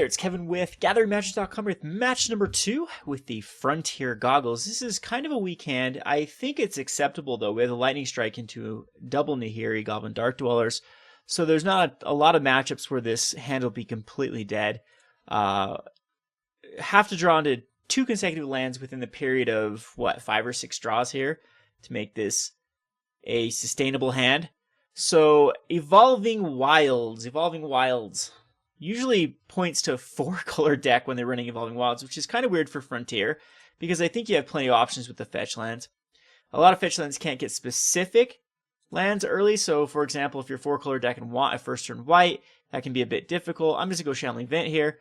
there, it's Kevin with GatheringMagic.com with match number 2 with the Frontier Goggles. This is kind of a weak hand. I think it's acceptable though. We have a Lightning Strike into double Nahiri, Goblin Dark-Dwellers. So there's not a lot of matchups where this hand will be completely dead. Have to draw into 2 consecutive lands within the period of, what, 5 or 6 draws here to make this a sustainable hand. So Evolving Wilds usually points to a 4-color deck when they're running Evolving Wilds, which is kind of weird for Frontier, because I think you have plenty of options with the fetch lands. A lot of fetch lands can't get specific lands early, so for example, if you're 4-color deck and want a first turn white, that can be a bit difficult. I'm just going to go Shambling Vent here.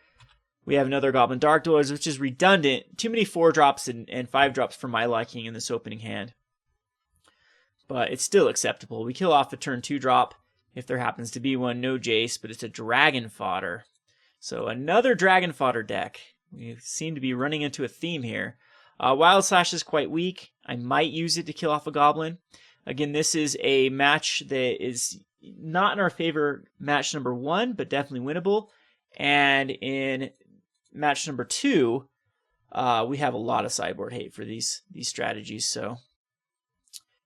We have another Goblin Dark-Dwellers, which is redundant. Too many 4-drops and 5-drops for my liking in this opening hand. But it's still acceptable. We kill off a turn 2-drop. If there happens to be one, no Jace, but it's a Dragon Fodder. So another Dragon Fodder deck. We seem to be running into a theme here. Wild Slash is quite weak. I might use it to kill off a Goblin. Again, this is a match that is not in our favor, match number 1, but definitely winnable. And in match number 2, we have a lot of sideboard hate for these strategies, so...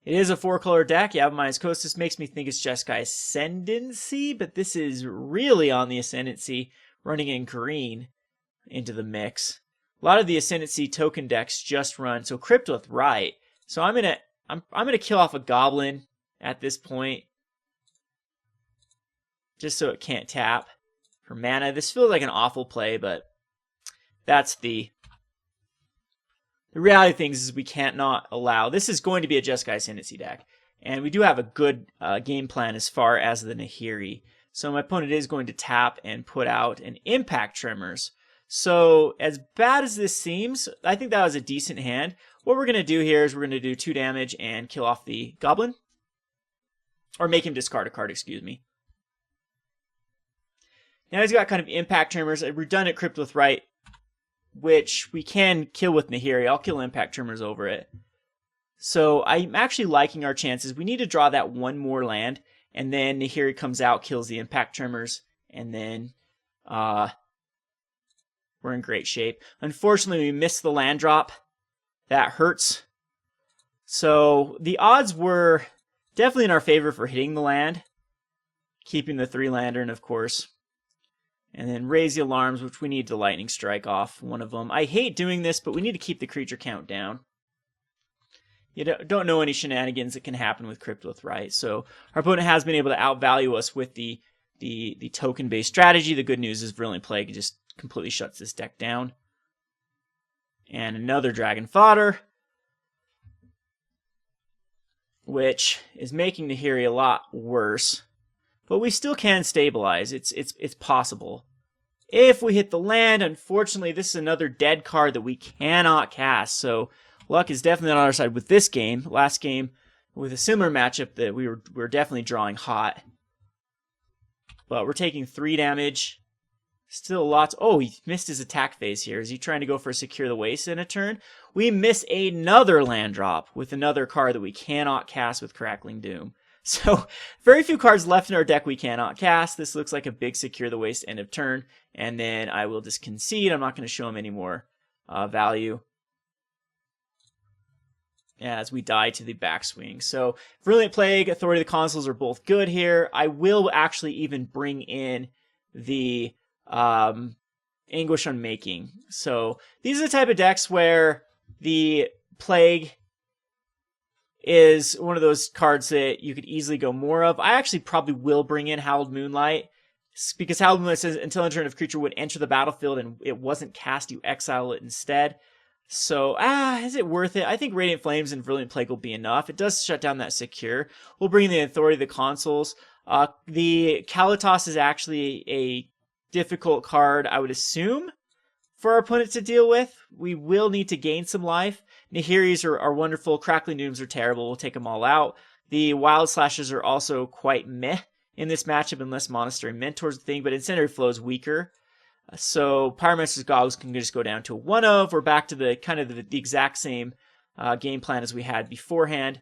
It is a 4-color deck. Yavimai's Kostas makes me think it's Jeskai Ascendancy, but this is really on the Ascendancy, running in green into the mix. A lot of the Ascendancy token decks just run, so Crypt with Rite. So I'm gonna kill off a Goblin at this point, just so it can't tap for mana. This feels like an awful play, but that's the reality of things is we can't not allow. This is going to be a Jeskai Ascendancy deck. And we do have a good game plan as far as the Nahiri. So my opponent is going to tap and put out an Impact Tremors. So as bad as this seems, I think that was a decent hand. What we're going to do here is we're going to do 2 damage and kill off the Goblin. Or make him discard a card, excuse me. Now he's got kind of Impact Tremors, a redundant Crypt with Rite, which we can kill with Nahiri. I'll kill Impact Tremors over it. So I'm actually liking our chances. We need to draw that 1 more land, and then Nahiri comes out, kills the Impact Tremors, and then we're in great shape. Unfortunately, we missed the land drop. That hurts. So the odds were definitely in our favor for hitting the land, keeping the 3-lantern, of course. And then raise the alarms, which we need to lightning strike off one of them. I hate doing this, but we need to keep the creature count down. You don't know any shenanigans that can happen with Crypt with Rite. So our opponent has been able to outvalue us with the token-based strategy. The good news is Virulent Plague just completely shuts this deck down. And another Dragon Fodder, which is making Nahiri a lot worse. But we still can stabilize. It's possible. If we hit the land, unfortunately, this is another dead card that we cannot cast. So luck is definitely on our side with this game. Last game, with a similar matchup, that we were definitely drawing hot. But we're taking 3 damage. Still lots. Oh, he missed his attack phase here. Is he trying to go for a Secure the Waste in a turn? We miss another land drop with another card that we cannot cast with Crackling Doom. So, very few cards left in our deck we cannot cast. This looks like a big Secure the Waste end of turn. And then I will just concede. I'm not going to show him any more value as we die to the backswing. So, Virulent Plague, Authority of the Consuls are both good here. I will actually even bring in the Anguished Unmaking. So, these are the type of decks where the Plague is one of those cards that you could easily go more of. I actually probably will bring in Hallowed Moonlight, because Hallowed Moonlight says until a turn of creature would enter the battlefield and it wasn't cast, you exile it instead. So, is it worth it? I think Radiant Flames and Virulent Plague will be enough. It does shut down that Secure. We'll bring in the Authority of the Consuls. The Kalitas is actually a difficult card, I would assume, for our opponent to deal with. We will need to gain some life. Nahiris are wonderful. Crackling Dooms are terrible. We'll take them all out. The Wild Slashes are also quite meh in this matchup unless Monastery Mentor's the thing, but Incendiary Flow is weaker. So Pyromancer's Goggles can just go down to 1 of. We're back to the kind of the exact same game plan as we had beforehand.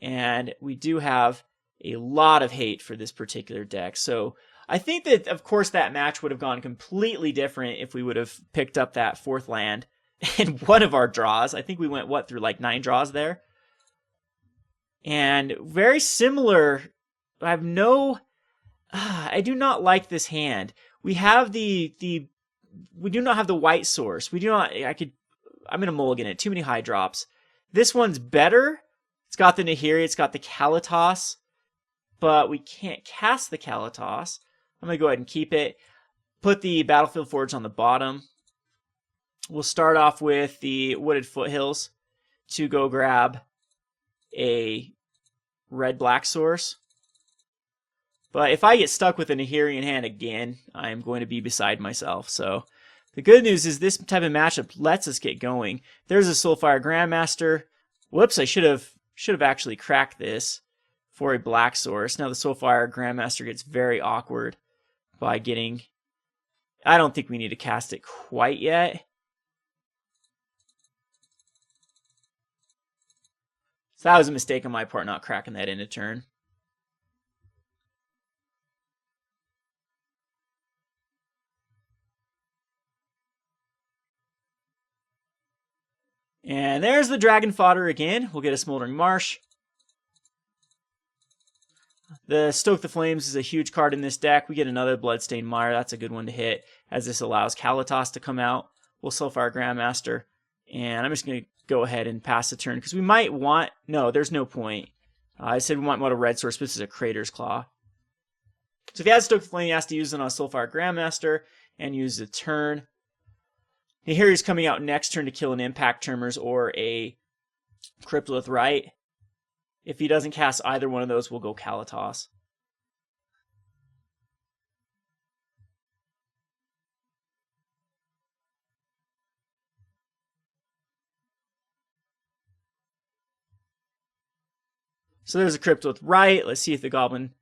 And we do have a lot of hate for this particular deck. So I think that, of course, that match would have gone completely different if we would have picked up that fourth land in one of our draws. I think we went, what, through like 9 draws there? And very similar. I have no... I do not like this hand. We have we do not have the white source. We do not... I'm going to mulligan it. Too many high drops. This one's better. It's got the Nahiri. It's got the Kalitas. But we can't cast the Kalitas. I'm going to go ahead and keep it. Put the Battlefield Forge on the bottom. We'll start off with the Wooded Foothills to go grab a red-black source. But if I get stuck with a Nahiri in hand again, I'm going to be beside myself. So the good news is this type of matchup lets us get going. There's a Soulfire Grandmaster. Whoops, I should have actually cracked this for a black source. Now the Soulfire Grandmaster gets very awkward by getting... I don't think we need to cast it quite yet. So that was a mistake on my part, not cracking that in a turn. And there's the Dragon Fodder again. We'll get a Smoldering Marsh. The Stoke the Flames is a huge card in this deck. We get another Bloodstained Mire. That's a good one to hit, as this allows Kalitas to come out. We'll Soulfire Grandmaster. And I'm just going to go ahead and pass the turn, because we might want... No, there's no point. I said we might want a red source, but this is a Crater's Claw. So if he has Stoke the Flame, he has to use it on a Soulfire Grandmaster and use the turn. Nahiri's coming out next turn to kill an Impact Tremors or a Cryptolith Rite. If he doesn't cast either one of those, we'll go Kalitas. So there's a Cryptolith Rite. Let's see if the Goblin...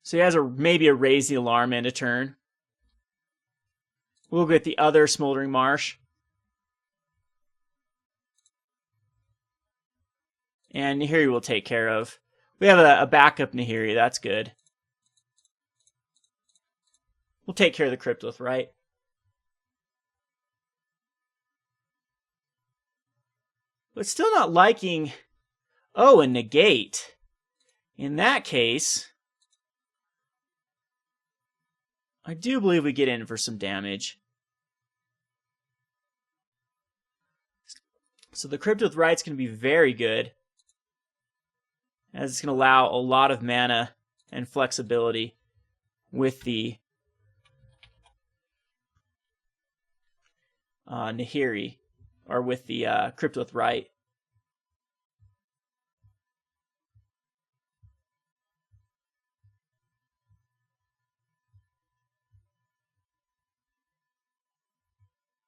So he has maybe a Raise the Alarm and a turn. We'll get the other Smoldering Marsh. And Nahiri will take care of. We have a backup Nahiri. That's good. We'll take care of the Cryptolith, right? But still not liking... Oh, a negate. In that case... I do believe we get in for some damage. So the Cryptolith Rite's going to be very good, as it's going to allow a lot of mana and flexibility with the Nahiri, or with the Cryptolith Rite.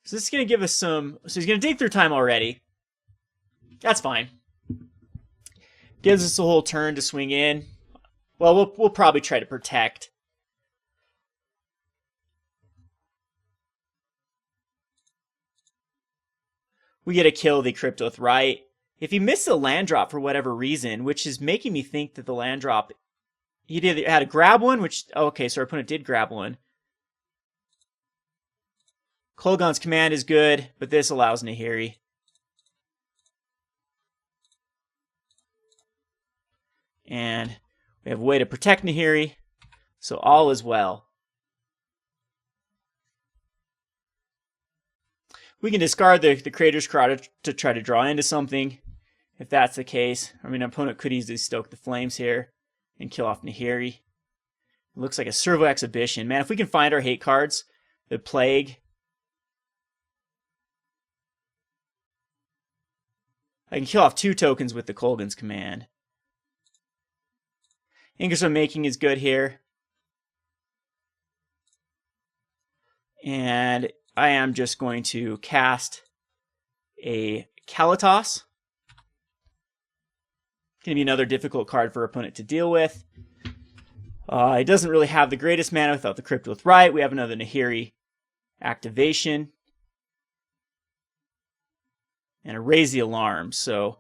So this is going to give us some... So he's going to dig through time already. That's fine. Gives us a whole turn to swing in. Well, we'll probably try to protect. We get to kill the Cryptolith Rite. If he missed a land drop for whatever reason, which is making me think that the land drop... He had to grab one, which... Oh, okay, so our opponent did grab one. Kolaghan's Command is good, but this allows Nahiri. And we have a way to protect Nahiri, so all is well. We can discard the Crater's Claw to try to draw into something, if that's the case. I mean, our opponent could easily Stoke the Flames here and kill off Nahiri. It looks like a Servo Exhibition. Man, if we can find our hate cards, the Plague... I can kill off 2 tokens with the Kolaghan's Command. Anguished Unmaking is good here. And I am just going to cast a Kalitas. Going to be another difficult card for our opponent to deal with. It doesn't really have the greatest mana without the Cryptolith Rite. We have another Nahiri activation. and a Raise the Alarm. So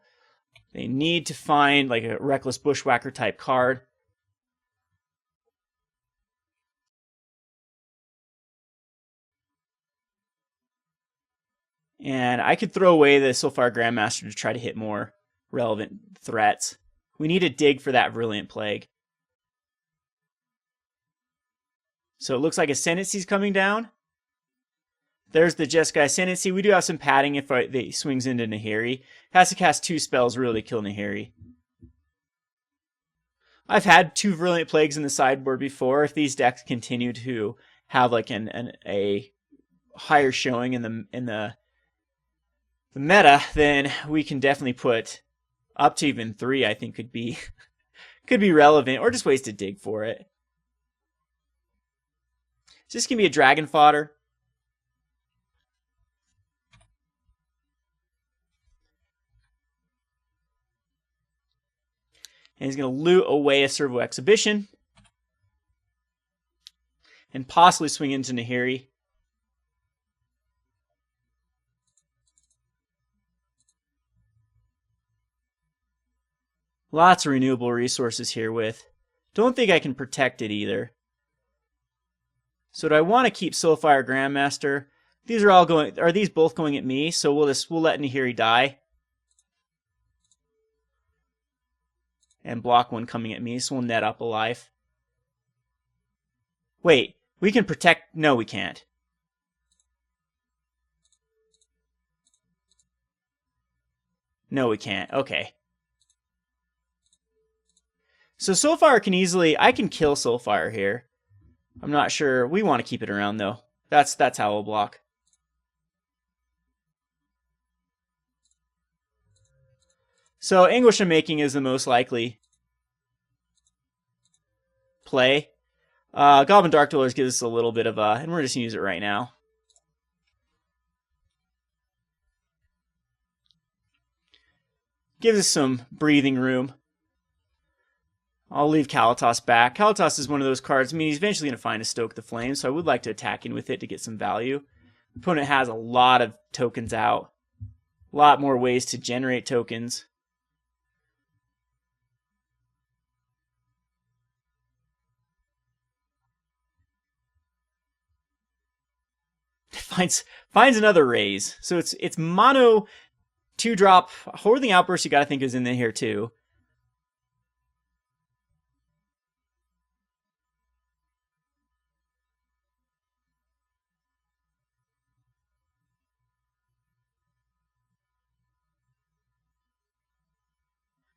they need to find like a Reckless Bushwhacker type card. And I could throw away the Soulfire Grandmaster to try to hit more relevant threats. We need a dig for that Virulent Plague. So it looks like Ascendancy's coming down. There's the Jeskai Ascendancy. We do have some padding if it swings into Nahiri. Has to cast 2 spells really to kill Nahiri. I've had 2 Virulent Plagues in the sideboard before. If these decks continue to have like a higher showing in the meta, then we can definitely put up to even 3. I think could be relevant, or just ways to dig for it. So this can be a dragon fodder. And he's going to loot away a Servo Exhibition. And possibly swing into Nahiri. Lots of renewable resources here with. Don't think I can protect it either. So do I want to keep Soulfire Grandmaster? These are all going. Are these both going at me? So we'll let Nahiri die. And block one coming at me, so we'll net up a life. Wait, we can protect. No, we can't. No, we can't. Okay. So Soulfire can easily. I can kill Soulfire here. I'm not sure. We want to keep it around though. That's how we'll block. So Anguished Unmaking is the most likely play. Goblin Dark-Dwellers gives us a little bit of and we're just going to use it right now. Gives us some breathing room. I'll leave Kalitas back. Kalitas is one of those cards. I mean, he's eventually going to find a Stoke the Flame, so I would like to attack in with it to get some value. Opponent has a lot of tokens out. A lot more ways to generate tokens. Finds another Raise. So it's mono 2-drop. Hoarding Outburst you got to think is in here too.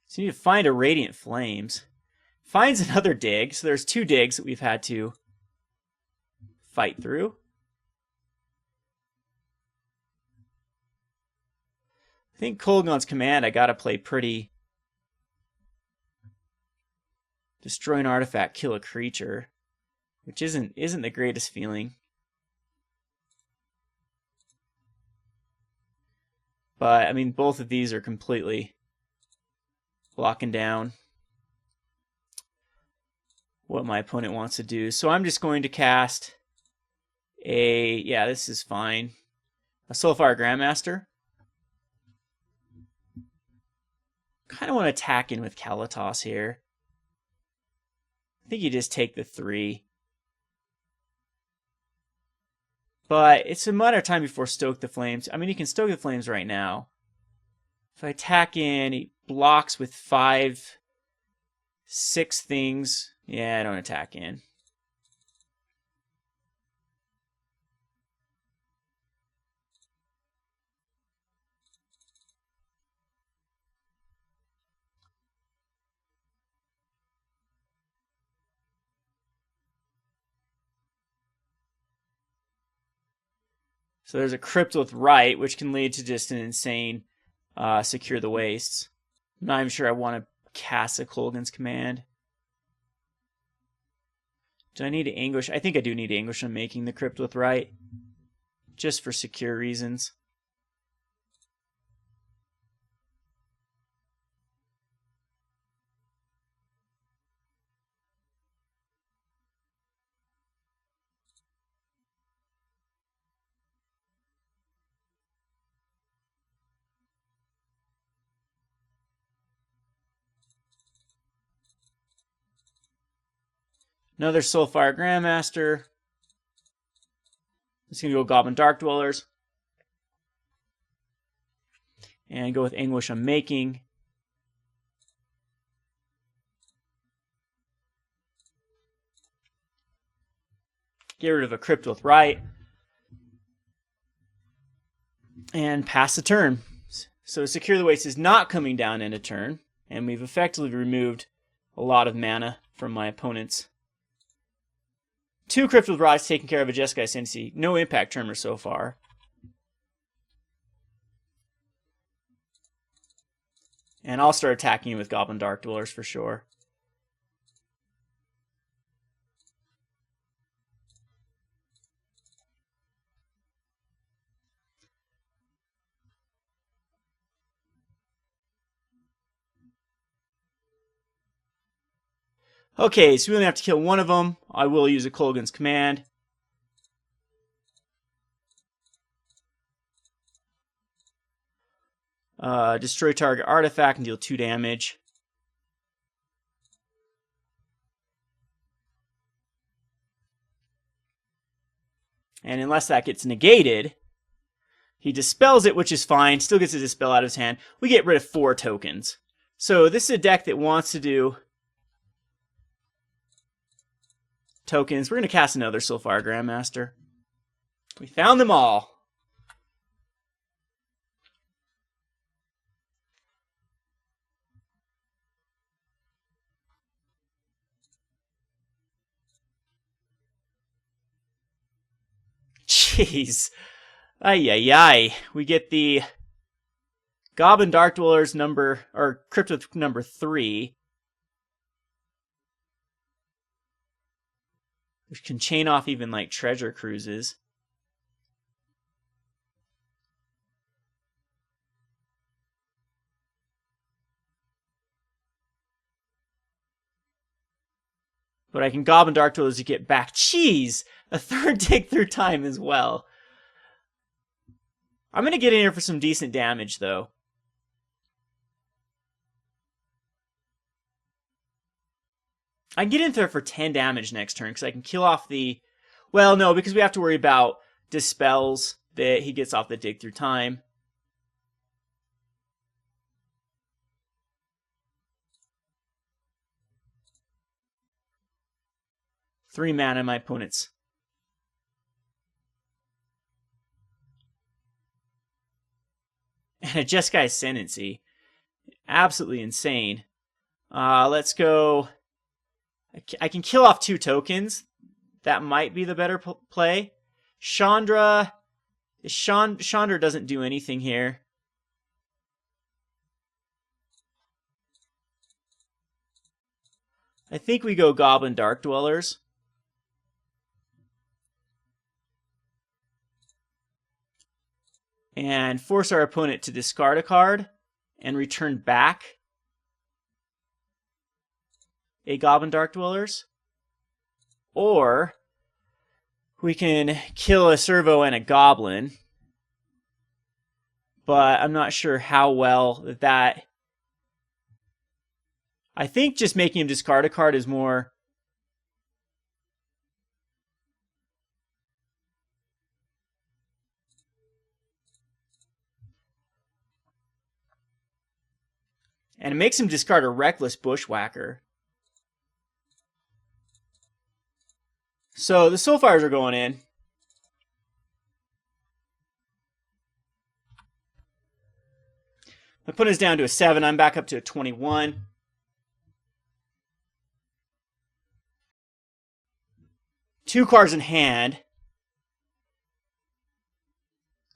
So you need to find a Radiant Flames. Finds another dig. So there's 2 digs that we've had to fight through. I think Kolaghan's Command I gotta play pretty. Destroy an artifact, kill a creature, which isn't the greatest feeling. But I mean, both of these are completely locking down what my opponent wants to do. So I'm just going to cast yeah, this is fine. A Soulfire Grandmaster. Kind of want to attack in with Kalitas here. I think you just take the 3. But it's a matter of time before Stoke the Flames. I mean, you can Stoke the Flames right now. If I attack in, he blocks with 5, 6 things. Yeah, I don't attack in. So there's a Crypt with Rite, which can lead to just an insane Secure the Wastes. I'm not even sure I want to cast a Kolaghan's Command. Do I need to Anguish? I think I do need to Anguish Unmaking the Crypt with Rite. Just for secure reasons. Another Soulfire Grandmaster. It's going to go Goblin Dark-Dwellers. And go with Anguished Unmaking. Get rid of a Crypt with Rite. And pass the turn. So Secure the Waste is not coming down in a turn. And we've effectively removed a lot of mana from my opponents. 2 Crypt with Rite taking care of a Jeskai Ascendancy. No impact tremor so far. And I'll start attacking you with Goblin Dark-Dwellers for sure. Okay, so we only have to kill one of them. I will use a Kolaghan's Command. Destroy target artifact and deal 2 damage. And unless that gets negated, he dispels it, which is fine. Still gets a dispel out of his hand. We get rid of 4 tokens. So this is a deck that wants to do tokens. We're going to cast another Soulfire Grandmaster. We found them all. Jeez. Ay, ay, ay. We get the Goblin Dark-Dwellers or Crypt with number 3. Which can chain off even like treasure cruises. But I can Goblin Dark-Dwellers to get back. Jeez! A 3rd dig through time as well. I'm going to get in here for some decent damage, though. I can get in there for 10 damage next turn, because I can kill off the... Well, no, because we have to worry about dispels that he gets off the dig through time. Three mana, my opponent's. And a Jeskai Ascendancy. Absolutely insane. Let's go... I can kill off 2 tokens. That might be the better play. Chandra doesn't do anything here. I think we go Goblin Dark-Dwellers. And force our opponent to discard a card and return back a Goblin Dark-Dwellers. Or we can kill a Servo and a Goblin. But I'm not sure how well that... I think just making him discard a card is more... And it makes him discard a Reckless Bushwhacker. So the Soulfires are going in. My opponent's down to a 7. I'm back up to a 21. Two cards in hand.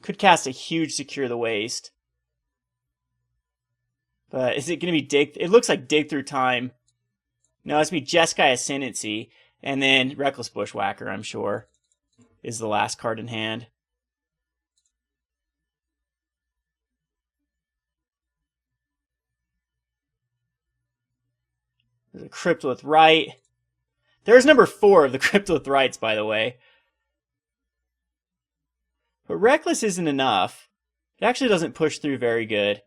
Could cast a huge Secure the Waste. But is it going to be Dig? It looks like Dig Through Time. No, it's going to be Jeskai Ascendancy. And then Reckless Bushwhacker, I'm sure, is the last card in hand. There's a Crypt with Rite. There's number 4 of the Crypt with Rites, by the way. But Reckless isn't enough. It actually doesn't push through very good.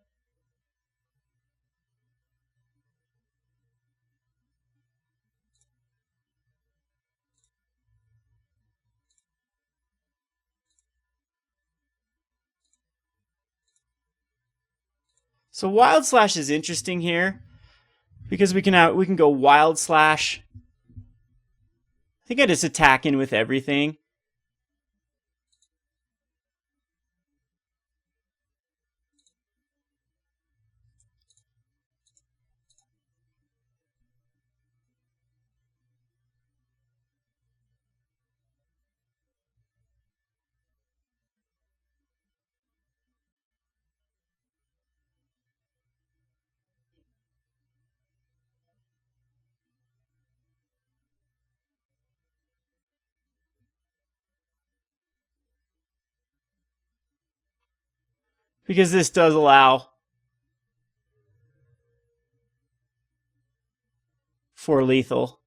So Wild Slash is interesting here because we can go Wild Slash. I think I just attack in with everything. Because this does allow for lethal.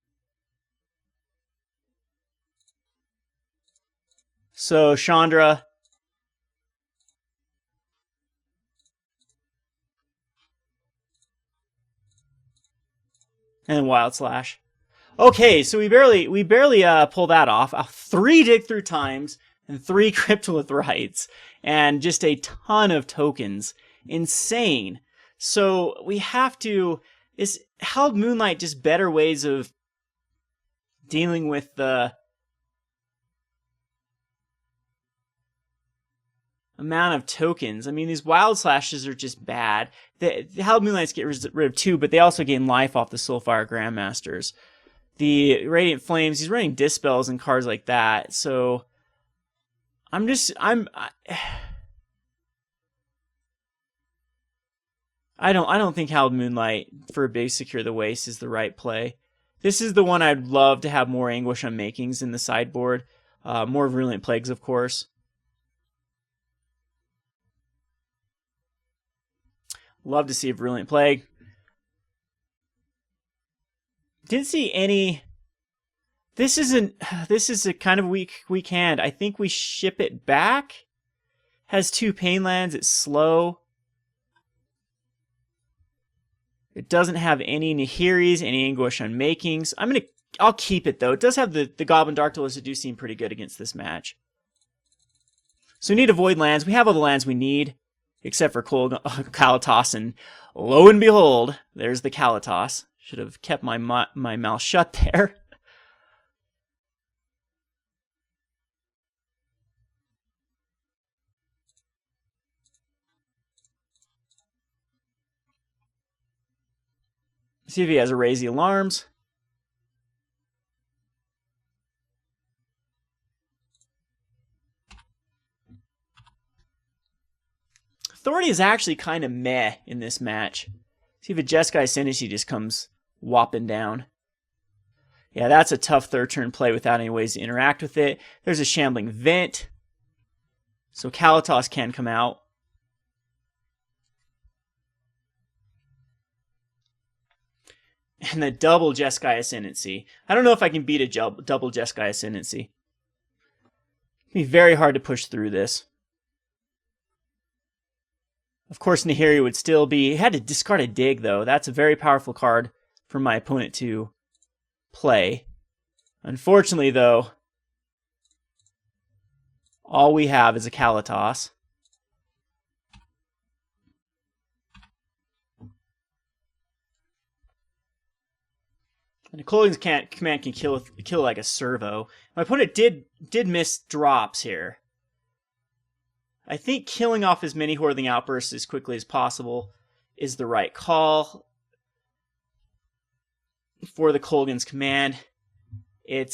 So Chandra. And Wild Slash. Okay, so we barely pull that off. 3 Dig Through Times and 3 Cryptolith Rites and just a ton of tokens. Insane. So we have to... Is Hallowed Moonlight just better ways of dealing with the amount of tokens? I mean, these Wild Slashes are just bad. The Hallowed Moonlights get rid of 2, but they also gain life off the Soulfire Grandmasters. The Radiant Flames, he's running Dispels and cards like that, so I don't think Hallowed Moonlight for a big Secure the Waste is the right play. This is the one I'd love to have more Anguished Unmakings in the sideboard. More Virulent Plagues, of course. Love to see a Virulent Plague. Didn't see any. This is a kind of weak hand. I think we ship it back. Has 2 Pain Lands. It's slow. It doesn't have any Nahiris, any Anguished Unmakings. I'll keep it though. It does have the Goblin Dark-Dwellers that do seem pretty good against this match. So we need to avoid lands. We have all the lands we need, except for Kalitas, and lo and behold, there's the Kalitas. Should have kept my mouth shut there. See if he has a Raise the Alarms. Authority is actually kind of meh in this match. See if a Jeskai Ascendancy just comes whopping down. Yeah, that's a tough third turn play without any ways to interact with it. There's a Shambling Vent. So Kalitas can come out. And the double Jeskai Ascendancy. I don't know if I can beat a double Jeskai Ascendancy. It'd be very hard to push through this. Of course, Nahiri would still be... He had to discard a Dig, though. That's a very powerful card for my opponent to play. Unfortunately, though, all we have is a Kalitas. And a Kolaghan's command can kill like a servo. My opponent did miss drops here. I think killing off as many Hordeling Outbursts as quickly as possible is the right call for the Kolaghan's command. It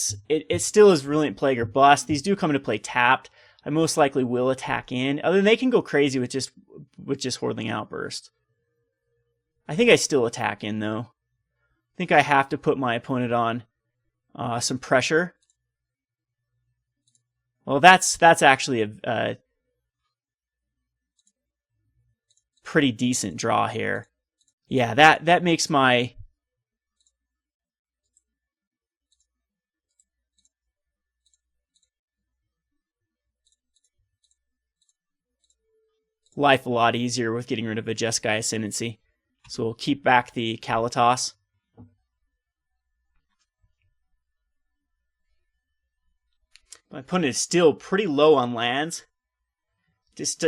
still is Virulent Plague or Bust. These do come into play tapped. I most likely will attack in. Other than they can go crazy with just Hordeling Outburst. I think I still attack in though. I think I have to put my opponent on some pressure. Well, that's actually a pretty decent draw here. Yeah, that makes my life a lot easier with getting rid of a Jeskai Ascendancy. So we'll keep back the Kalitas. My opponent is still pretty low on lands. Just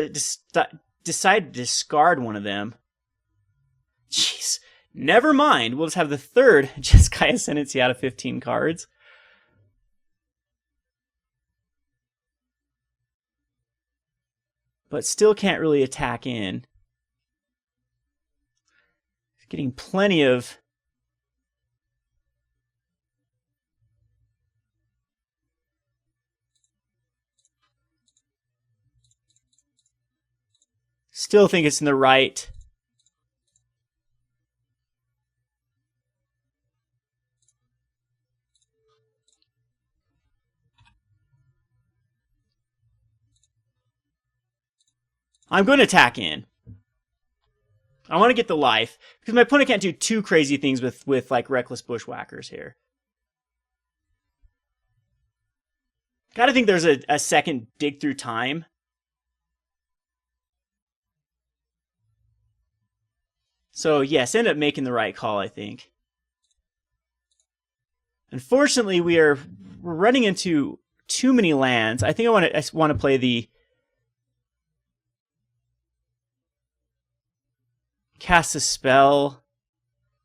decide to discard one of them. Never mind, we'll just have the third Jeskai Ascendancy out of 15 cards. But still can't really attack in. Getting plenty of... Still think it's in the right. I'm going to attack in. I want to get the life, because my opponent can't do too crazy things with like Reckless Bushwhackers here. Gotta think there's a second Dig Through Time. So yes, end up making the right call, I think. Unfortunately, we're running into too many lands. I think I want to play the cast a spell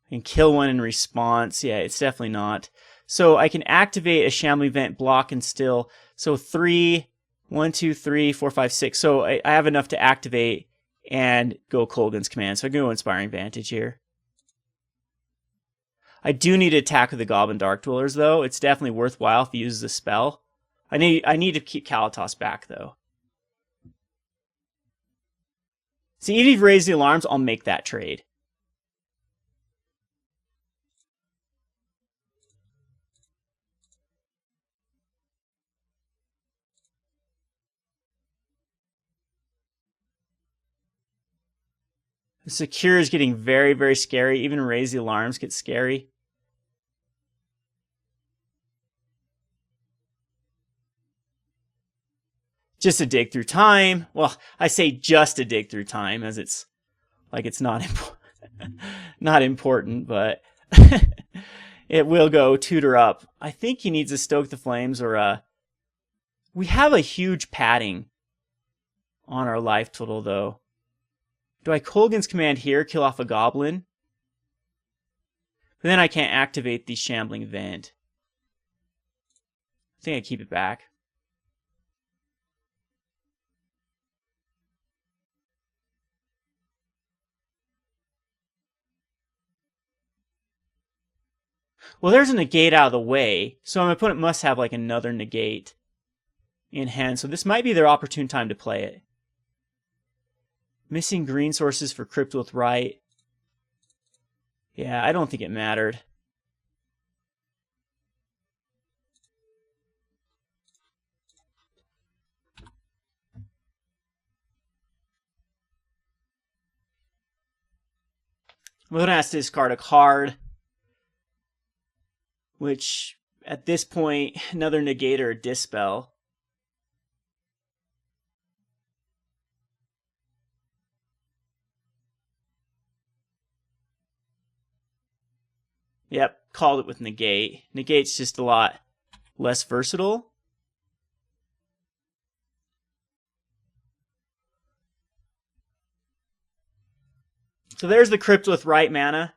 and kill one in response. Yeah, it's definitely not. So I can activate a Shambling Vent, block, and still. So 3, 1, 2, 3, 4, 5, 6. So I have enough to activate and go Kolaghan's Command. So I can go Inspiring Vantage here. I do need to attack with the Goblin Dark-Dwellers, though. It's definitely worthwhile if he uses a spell. I need to keep Kalitas back, though. See, even if you raise the alarms, I'll make that trade. The secure is getting very, very scary. Even raise the alarms gets scary. Just a Dig Through Time. Well, I say just a Dig Through Time, as it's like it's not not important, but it will go tutor up. I think he needs to Stoke the Flames or we have a huge padding on our life total, though. Do I Kolaghan's Command here, kill off a Goblin? But then I can't activate the Shambling Vent. I think I keep it back. Well, there's a negate out of the way, so my opponent must have like another negate in hand. So this might be their opportune time to play it. Missing green sources for Crypt with Right. Yeah, I don't think it mattered. I'm going to have to discard a card, which at this point, another negate or a dispel. Yep, called it with negate. Negate's just a lot less versatile. So there's the Crypt with Right mana.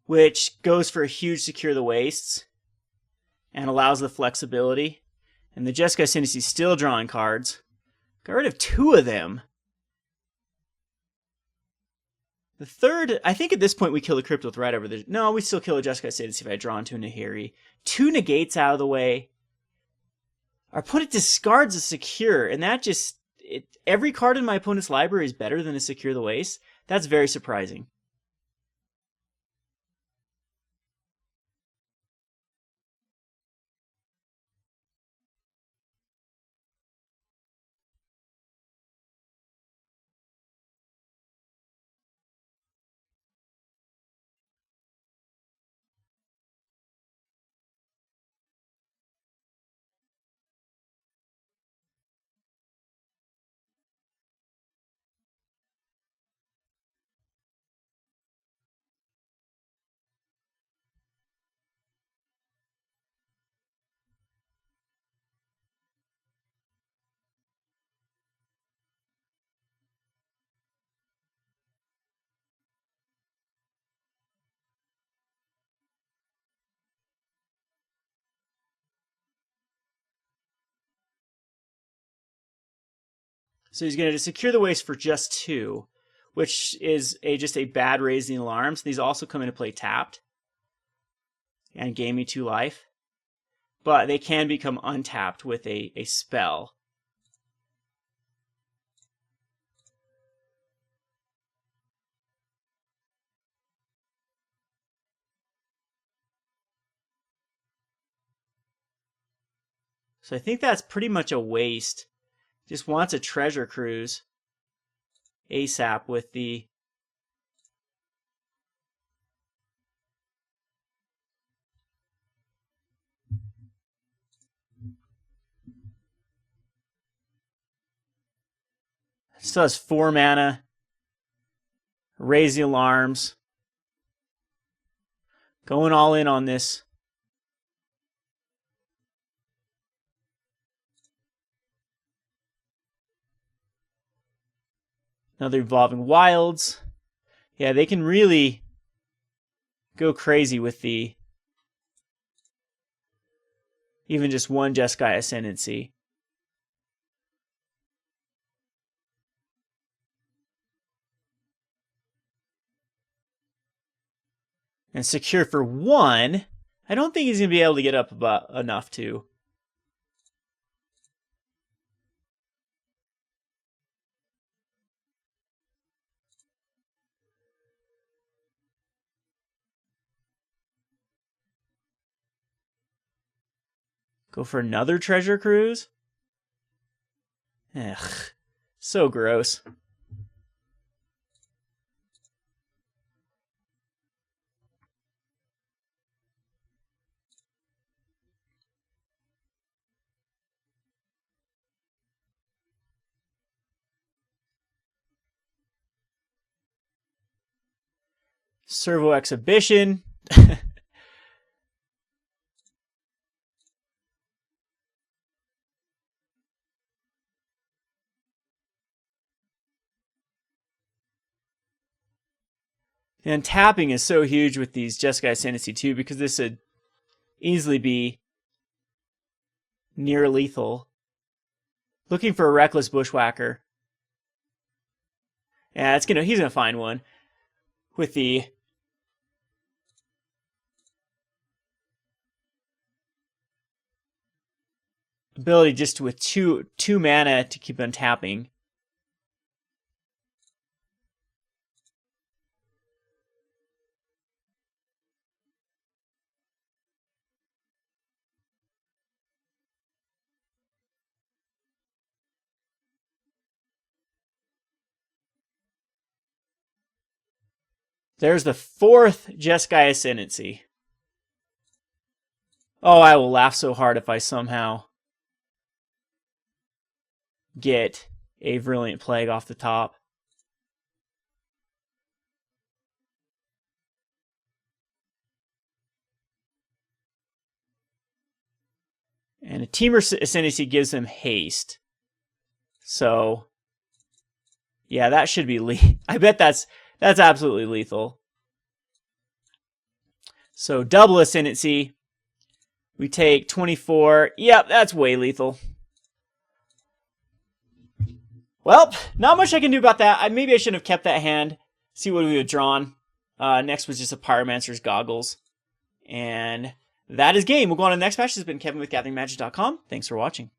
Which goes for a huge Secure the Wastes and allows the flexibility. And the Jeskai Ascendancy is still drawing cards. Got rid of 2 of them. The third, I think at this point we kill the Crypt with Right over the... No, we still kill a Jeskai Ascendancy if I draw into a Nahiri. 2 negates out of the way. Our opponent discards a Secure, and that just... every card in my opponent's library is better than a Secure the Waste. That's very surprising. So he's going to secure the waste for just 2, which is just a bad raising alarms. These also come into play tapped and gain me 2 life. But they can become untapped with a spell. So I think that's pretty much a waste. Just wants a treasure cruise ASAP with the still has 4 mana. Raise the alarms. Going all in on this. Another Evolving Wilds. Yeah, they can really go crazy with the even just 1 Jeskai Ascendancy. And secure for 1. I don't think he's going to be able to get up about enough to. Go for another treasure cruise? Ugh, so gross. Servo Exhibition. And tapping is so huge with these Jeskai Ascendancy too, because this would easily be near lethal. Looking for a Reckless Bushwhacker. Yeah, he's gonna find one with the ability just with two mana to keep on tapping. There's the 4th Jeskai Ascendancy. Oh, I will laugh so hard if I somehow get a Virulent Plague off the top. And a Temur Ascendancy gives him haste. So, yeah, that should be I bet that's absolutely lethal. So, double Ascendancy. We take 24. Yep, that's way lethal. Well, not much I can do about that. Maybe I should have kept that hand. See what we would have drawn. Next was just a Pyromancer's Goggles. And that is game. We'll go on to the next match. This has been Kevin with GatheringMagic.com. Thanks for watching.